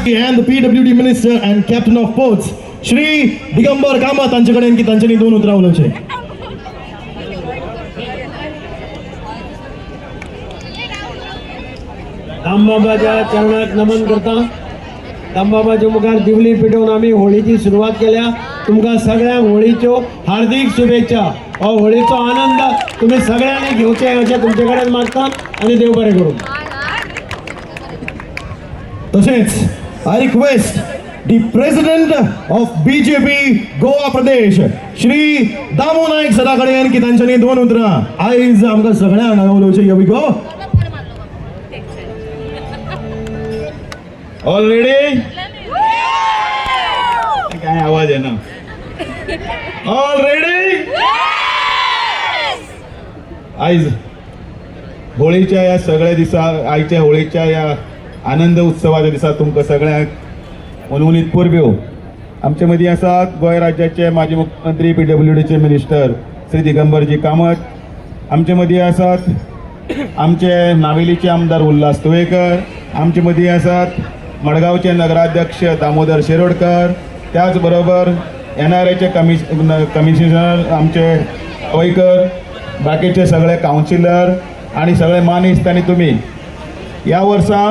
And the PWD Minister and Captain of Ports, Shri Digambar Kamat तांच्याकडे की तांच्यानी दोन उतरां उलोवचे. दामबाबाच्या चरणाक नमन करता. दामबाबाच्या मुखार दिवली पेटोवन आमी होळीची सुरवात केल्या. तुमकां सगळ्यांक होळीच्यो हार्दिक शुभेच्छा. हो होळीचो आनंद तुम्ही सगळ्यांनी घेवचे अशें तुमचे कडेन मागता आनी देव बरें करूं. तसेच I request the President of BJP Goa Pradesh, Shri Damu Naik सदाकडे की तांच्यानी दोन उतरां आयज आमकां सगळ्यांक हांगा उलोवचे. Here we go. All ready? काय आवाज येना. All ready? आयज होळीच्या या सगळ्या दिसा आयच्या होळीच्या या आनंद उत्सवाच्या दिसा तुमकां सगळ्यांक उनउनीत परब्यो. आमचे मदीं आसात गोंय राज्याचे माजी मुख्यमंत्री PWDचे मिनिस्टर श्री दिगंबरजी कामत. आमचे मदीं आसात आमचे नावेलीचे आमदार उल्हास तुवेकर. आमचे मदीं आसात मडगांवचे नगराध्यक्ष दामोदर शिरोडकर. त्याच बरोबर NRAचे कमिशनर आमचे वयकर, बाकीचे सगळे कावन्सिलर आणि सगळे मानिस्त आनी तुमी. ह्या वर्सा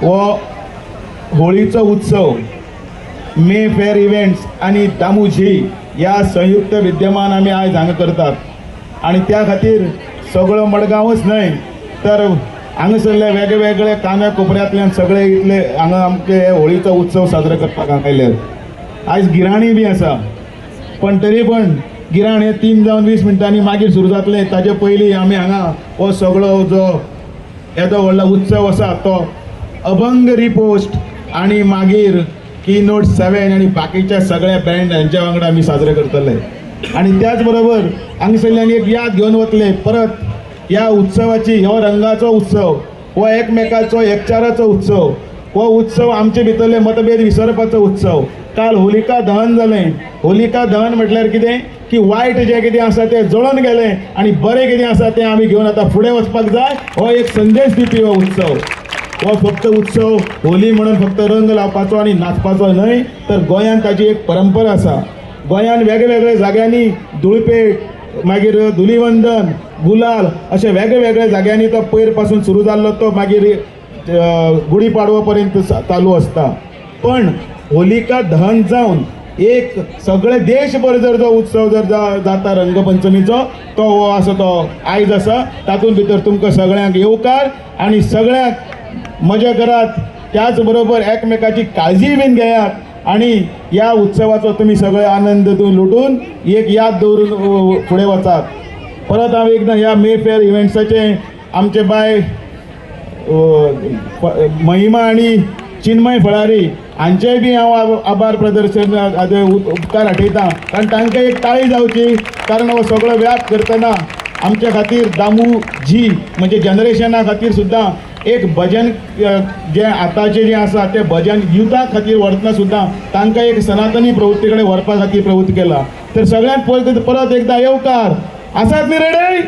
हो होळीचो उत्सव मे फेअर इव्हेंट्स आणि दामूजी या संयुक्त विद्यमान आमी आयज हांगा करतात. आणि त्या खातीर सगळो मडगांवच न्हय तर हांगासरले वेगळे वेगळे कान्या कोपऱ्यांतल्यान सगळे इतले हांगा आमचे होळीचो उत्सव साजरो करपाक आयल्यात. आयज गिराणी बी आसा पण तरी पण गिराण हे 3 जावन 20 मिनटांनी मागीर सुरू जातले. ताचे पयलीं आमी हांगा हो सगळो जो येदो व्हडलो उत्सव आसा तो अभंग रिपोस्ट आणि मागीर कीनोट 7 आणि बाकीच्या सगळ्या बँड यांच्या वांगडा आमी साजरे करतले. आणि त्याच बरोबर हांगसरल्यान एक याद घेवन वतले परत ह्या उत्सवाची. हो रंगाचो उत्सव, हो एकमेकाचो एकचाराचो उत्सव, हो उत्सव आमचे भितरले मतभेद विसरपाचो उत्सव. काल होलिका दहन जालें. होलिका दहन म्हटल्यार कितें की वायट जें कितें आसा तें जळोन गेलें आनी बरें कितें आसा तें आमी घेवन आतां फुडें वचपाक जाय. हो एक संदेश दिवपी हो उत्सव. हो फक्त उत्सव होली म्हणून फक्त रंग लावपाचो आनी नाचपाचो न्हय तर गोंयांत ताची एक परंपरा आसा. गोंयांत वेगवेगळ्या जाग्यांनी धुळपेट, मागीर धुलीवंदन, गुलाल अशे वेगवेगळ्या जाग्यांनी तो पयर पासून सुरू जाल्लो तो मागीर गुढीपाडवो पर्यंत चालू आसता. पण होलिका दहन जावन एक सगळे देशभर जर जो उत्सव जर जाता रंगपंचमीचो तो हो आसा तो आयज आसा. तातूंत भितर तुमकां सगळ्यांक येवकार आनी सगळ्यांक मजा करात. त्याच बरोबर एकमेकाची काळजी बीन घेयात आणि या उत्सवाचो तुम्ही सगळे आनंद लुटून एक याद दवरून फुडें वचात. परत हांव एकदां ह्या मे फेअर इव्हेंट्साचे आमचे बाय महिमा आणि चिन्मय फळारी हांचेय बी हांव आभार प्रदर्शन उपकार आठयता. कारण तांकां एक ताळी जावची. कारण हो सगळो व्याप करतना आमच्या खातीर दामूजी म्हणजे जनरेशना खातीर सुद्दां एक भजन जे आतांचे जे आसा ते भजन युथा खातीर व्हरतना सुद्दां तांकां एक सनातनी प्रवृत्ती कडेन व्हरपा खातीर प्रवृत्त केला. तर सगळ्यांत परत एकदां येवकार. आसात न्ही रेडी?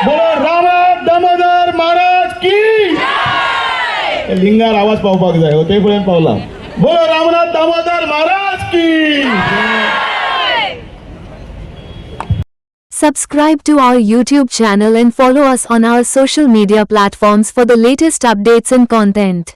बोलो राम दामोदर महाराज की. लिंगार आवाज पावपाक जाय. हो ते पर्यंत पावला. बोलो रामनाथ दामोदर महाराज की. Subscribe to our YouTube channel and follow us on our social media platforms for the latest updates and content.